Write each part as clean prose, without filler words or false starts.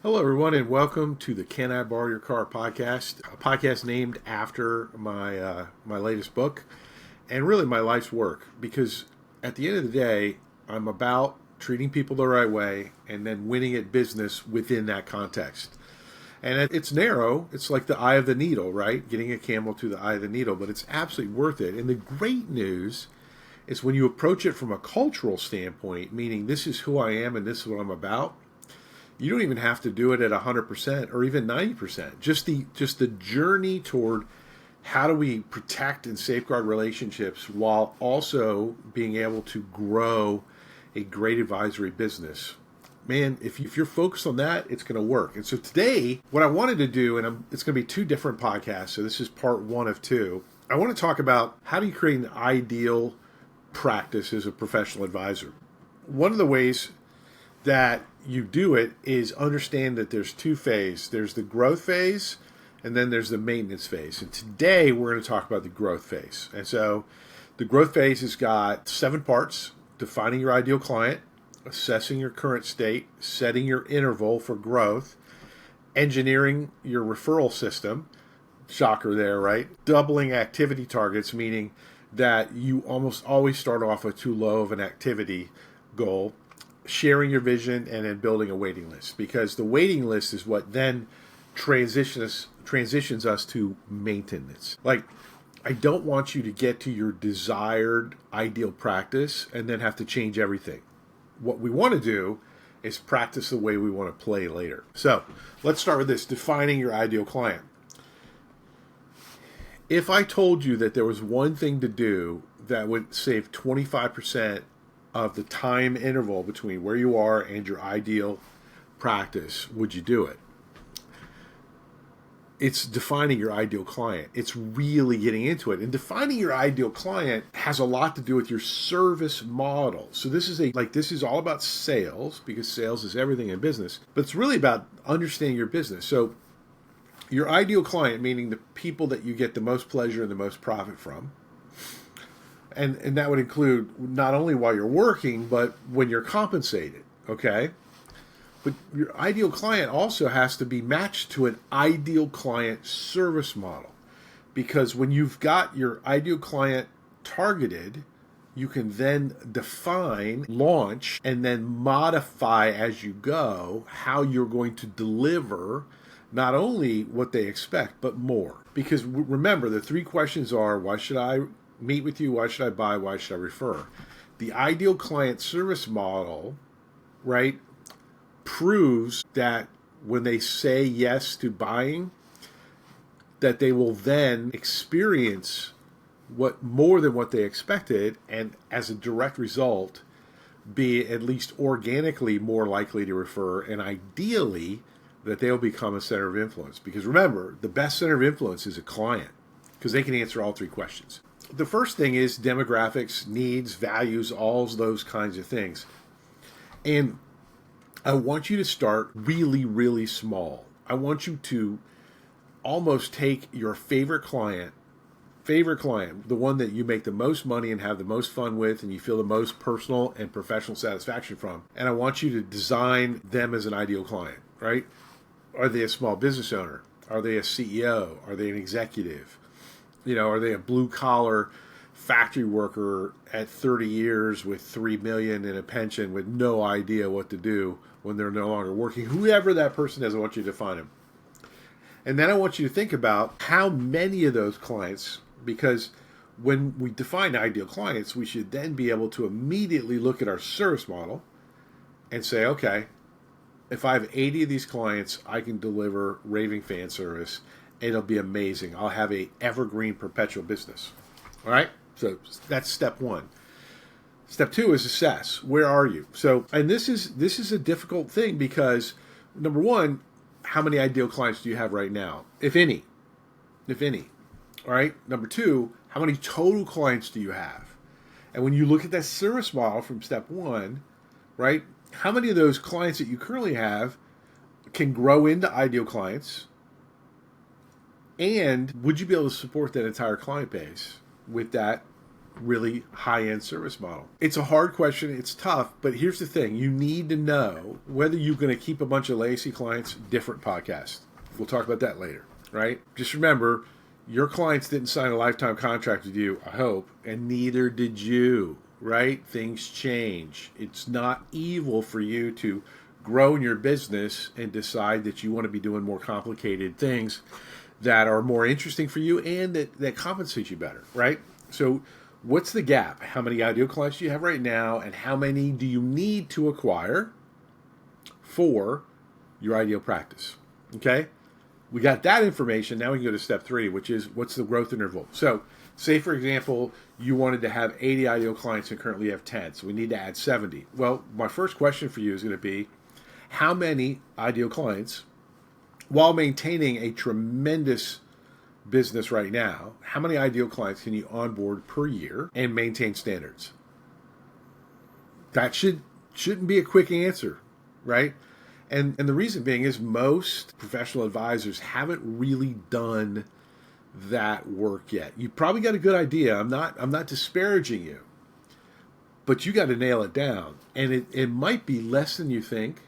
Hello, everyone, and welcome to the Can I Borrow Your Car podcast, a podcast named after my latest book and really my life's work. Because at the end of the day, I'm about treating people the right way and then winning at business within that context. And it's narrow. It's like the eye of the needle, right? Getting a camel to the eye of the needle, but it's absolutely worth it. And the great news is when you approach it from a cultural standpoint, meaning this is who I am and this is what I'm about. You don't even have to do it at 100% or even 90%. Just the journey toward how do we protect and safeguard relationships while also being able to grow a great advisory business. Man, if you're focused on that, it's going to work. And so today, what I wanted to do, and it's going to be two different podcasts, so this is part one of two. I want to talk about how do you create an ideal practice as a professional advisor. One of the ways that you do it is understand that there's two phases. There's the growth phase, and then there's the maintenance phase. And today we're going to talk about the growth phase. And so the growth phase has got 7 parts: defining your ideal client, assessing your current state, setting your interval for growth, engineering your referral system. Shocker there, right? Doubling activity targets, meaning that you almost always start off with too low of an activity goal. Sharing your vision, and then building a waiting list, because the waiting list is what then transitions us to maintenance. Like, I don't want you to get to your desired ideal practice and then have to change everything. What we want to do is practice the way we want to play later. So let's start with this: defining your ideal client. If I told you that there was one thing to do that would save 25% of the time interval between where you are and your ideal practice, would you do it? It's defining your ideal client. It's really getting into it. And defining your ideal client has a lot to do with your service model. So this is all about sales, because sales is everything in business, but it's really about understanding your business. So your ideal client, meaning the people that you get the most pleasure and the most profit from. And that would include not only while you're working, but when you're compensated, okay? But your ideal client also has to be matched to an ideal client service model. Because when you've got your ideal client targeted, you can then define, launch, and then modify as you go how you're going to deliver not only what they expect, but more. Because remember, the 3 questions are: why should I meet with you? Why should I buy? Why should I refer? The ideal client service model, right, proves that when they say yes to buying, that they will then experience what more than what they expected, and as a direct result, be at least organically more likely to refer, and ideally that they'll become a center of influence. Because remember, the best center of influence is a client, because they can answer all 3 questions. The first thing is demographics, needs, values, all those kinds of things. And I want you to start really, really small. I want you to almost take your favorite client, the one that you make the most money and have the most fun with and you feel the most personal and professional satisfaction from, and I want you to design them as an ideal client, right? Are they a small business owner? Are they a CEO? Are they an executive? Are they a blue-collar factory worker at 30 years with $3 million in a pension with no idea what to do when they're no longer working? Whoever that person is, I want you to define them. And then I want you to think about how many of those clients, because when we define ideal clients, we should then be able to immediately look at our service model and say, okay, if I have 80 of these clients, I can deliver raving fan service. It'll be amazing. I'll have a evergreen perpetual business. All right? So that's step 1. Step 2 is assess. Where are you? So, and this is a difficult thing because, number 1, how many ideal clients do you have right now? If any. All right? Number 2, how many total clients do you have? And when you look at that service model from step 1, right, how many of those clients that you currently have can grow into ideal clients? And would you be able to support that entire client base with that really high-end service model? It's a hard question. It's tough, but here's the thing. You need to know whether you're going to keep a bunch of legacy clients. Different podcast. We'll talk about that later, right? Just remember, your clients didn't sign a lifetime contract with you, I hope, and neither did you, right? Things change. It's not evil for you to grow in your business and decide that you want to be doing more complicated things that are more interesting for you and that compensate you better, right? So what's the gap? How many ideal clients do you have right now, and how many do you need to acquire for your ideal practice? Okay? We got that information. Now we can go to step 3, which is what's the growth interval? So say, for example, you wanted to have 80 ideal clients and currently have 10. So we need to add 70. Well, my first question for you is going to be, how many ideal clients, while maintaining a tremendous business right now, how many ideal clients can you onboard per year and maintain standards? That shouldn't be a quick answer, right? And the reason being is most professional advisors haven't really done that work yet. You probably got a good idea. I'm not disparaging you, but you got to nail it down. And it might be less than you think.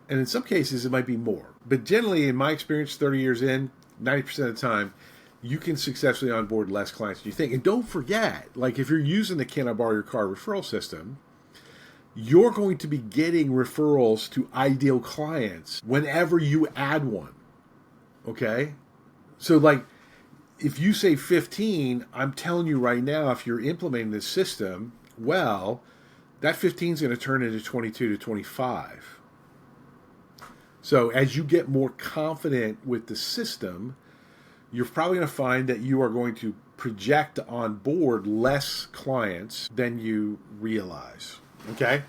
And in some cases, it might be more. But generally, in my experience, 30 years in, 90% of the time, you can successfully onboard less clients than you think. And don't forget, like if you're using the Can I Borrow Your Car referral system, you're going to be getting referrals to ideal clients whenever you add one. Okay? So like, if you say 15, I'm telling you right now, if you're implementing this system, well, that 15 is going to turn into 22 to 25. So as you get more confident with the system, you're probably going to find that you are going to project on board less clients than you realize. Okay?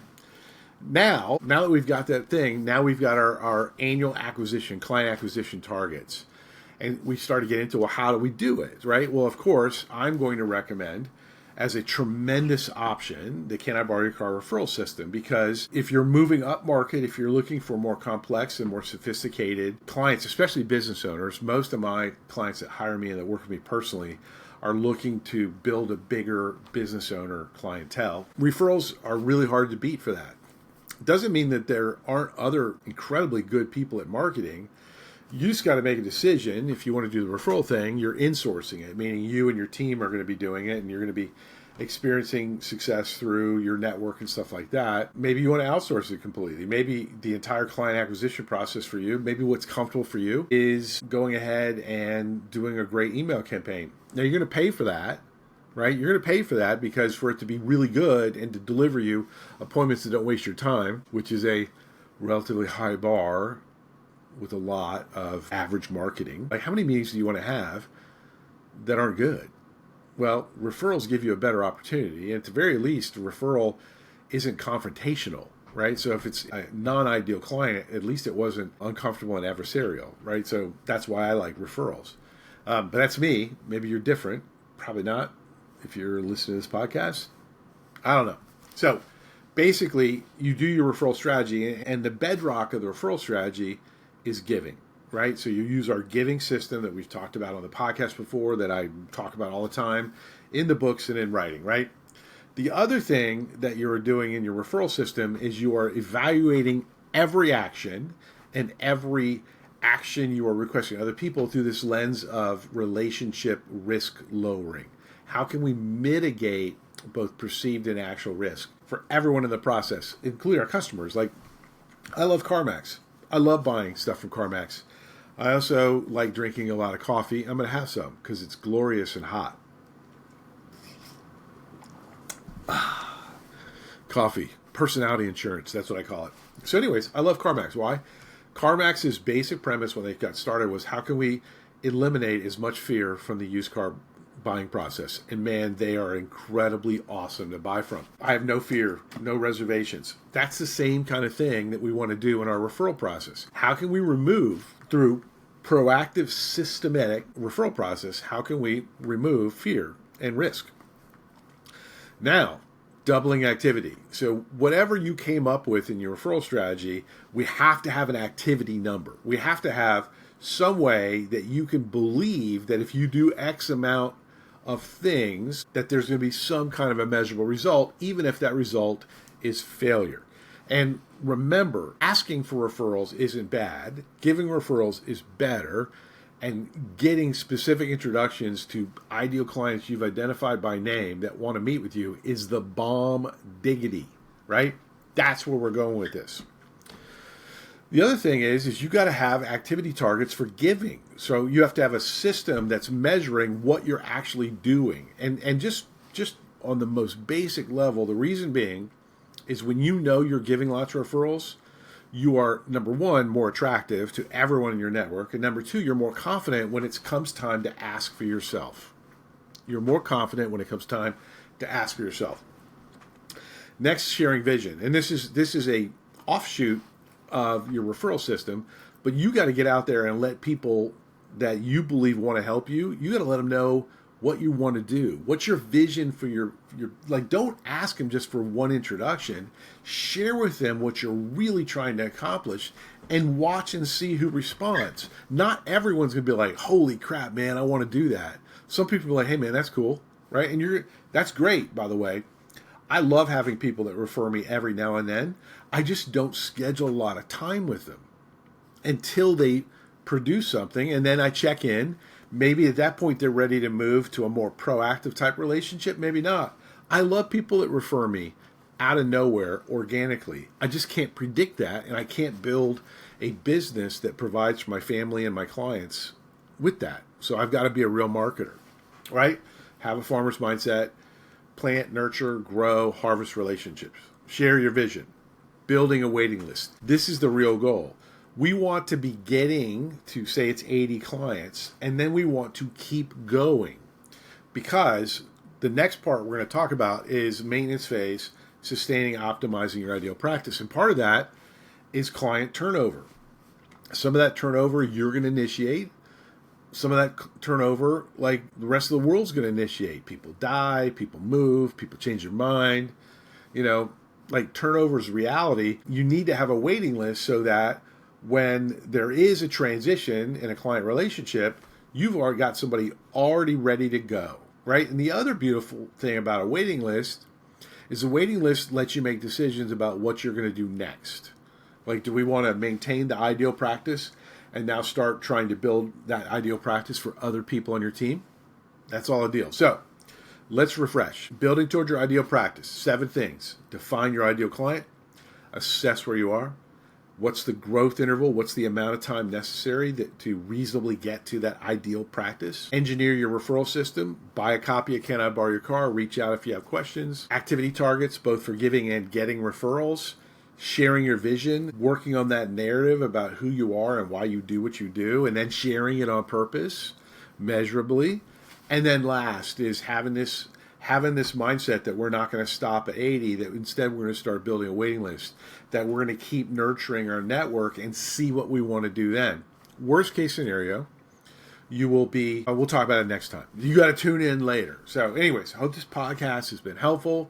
Now that we've got that thing, now we've got our annual client acquisition targets. And we start to get into, well, how do we do it, right? Well, of course, I'm going to recommend as a tremendous option the Can I Borrow Your Car referral system, because if you're moving up market, if you're looking for more complex and more sophisticated clients, especially business owners, most of my clients that hire me and that work with me personally are looking to build a bigger business owner clientele. Referrals are really hard to beat for that. It doesn't mean that there aren't other incredibly good people at marketing. You just got to make a decision. If you want to do the referral thing, you're insourcing it, meaning you and your team are going to be doing it, and you're going to be experiencing success through your network and stuff like that. Maybe you want to outsource it completely. Maybe the entire client acquisition process for you, maybe what's comfortable for you is going ahead and doing a great email campaign. Now, you're going to pay for that, right? You're going to pay for that because for it to be really good and to deliver you appointments that don't waste your time, which is a relatively high bar with a lot of average marketing. Like, how many meetings do you want to have that aren't good? Well, referrals give you a better opportunity. And at the very least, a referral isn't confrontational, right? So if it's a non-ideal client, at least it wasn't uncomfortable and adversarial, right? So that's why I like referrals. But that's me. Maybe you're different. Probably not. If you're listening to this podcast, I don't know. So basically, you do your referral strategy, and the bedrock of the referral strategy is giving, right? So you use our giving system that we've talked about on the podcast before, that I talk about all the time in the books and in writing, right? The other thing that you're doing in your referral system is you are evaluating every action and every action you are requesting other people through this lens of relationship risk lowering. How can we mitigate both perceived and actual risk for everyone in the process, including our customers? Like, I love CarMax. I love buying stuff from CarMax. I also like drinking a lot of coffee. I'm going to have some because it's glorious and hot. Coffee. Personality insurance. That's what I call it. So anyways, I love CarMax. Why? CarMax's basic premise when they got started was, how can we eliminate as much fear from the used car buying process? And man, they are incredibly awesome to buy from. I have no fear, no reservations. That's the same kind of thing that we want to do in our referral process. How can we remove, through proactive, systematic referral process, how can we remove fear and risk? Now, doubling activity. So whatever you came up with in your referral strategy, we have to have an activity number. We have to have some way that you can believe that if you do X amount of things that there's going to be some kind of a measurable result, even if that result is failure. And remember, asking for referrals isn't bad. Giving referrals is better. And getting specific introductions to ideal clients you've identified by name that want to meet with you is the bomb diggity, right? That's where we're going with this. The other thing is you got to have activity targets for giving. So you have to have a system that's measuring what you're actually doing. And just on the most basic level, the reason being is when you know you're giving lots of referrals, you are, number one, more attractive to everyone in your network. And number two, you're more confident when it comes time to ask for yourself. You're more confident when it comes time to ask for yourself. Next, sharing vision. And this is a offshoot of your referral system, but you got to get out there and let people that you believe want to help you, you got to let them know what you want to do. What's your vision for your like, don't ask them just for one introduction. Share with them what you're really trying to accomplish and watch and see who responds. Not everyone's going to be like, holy crap, man, I want to do that. Some people are like, hey, man, that's cool, right? And that's great, by the way. I love having people that refer me every now and then. I just don't schedule a lot of time with them until they produce something, and then I check in. Maybe at that point they're ready to move to a more proactive type relationship, maybe not. I love people that refer me out of nowhere organically. I just can't predict that, and I can't build a business that provides for my family and my clients with that. So I've got to be a real marketer, right? Have a farmer's mindset, plant, nurture, grow, harvest relationships, share your vision, building a waiting list. This is the real goal. We want to be getting to, say it's 80 clients, and then we want to keep going, because the next part we're going to talk about is maintenance phase, sustaining, optimizing your ideal practice. And part of that is client turnover. Some of that turnover you're going to initiate. Some of that turnover, like the rest of the world's going to initiate. People die, people move, people change their mind. Like turnover is reality. You need to have a waiting list so that when there is a transition in a client relationship, you've already got somebody already ready to go, right? And the other beautiful thing about a waiting list is a waiting list lets you make decisions about what you're going to do next. Like, do we want to maintain the ideal practice and now start trying to build that ideal practice for other people on your team? That's all a deal. So let's refresh. Building towards your ideal practice. 7 things. Define your ideal client. Assess where you are. What's the growth interval? What's the amount of time necessary to reasonably get to that ideal practice? Engineer your referral system. Buy a copy of Can I Borrow Your Car? Reach out if you have questions. Activity targets, both for giving and getting referrals. Sharing your vision. Working on that narrative about who you are and why you do what you do. And then sharing it on purpose, measurably. And then last is having this mindset that we're not going to stop at 80, that instead we're going to start building a waiting list, that we're going to keep nurturing our network and see what we want to do then. Worst case scenario, you will be, we'll talk about it next time. You got to tune in later. So anyways, I hope this podcast has been helpful.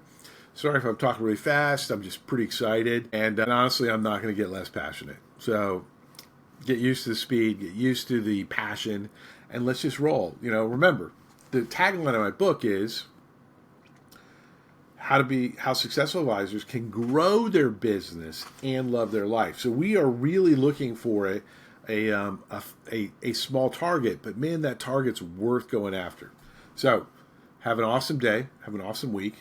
Sorry if I'm talking really fast. I'm just pretty excited. And honestly, I'm not going to get less passionate. So get used to the speed, get used to the passion, and let's just roll. Remember, the tagline of my book is how successful advisors can grow their business and love their life. So we are really looking for a small target, but man, that target's worth going after. So have an awesome day, have an awesome week,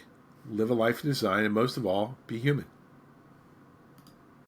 live a life of design, and most of all, be human.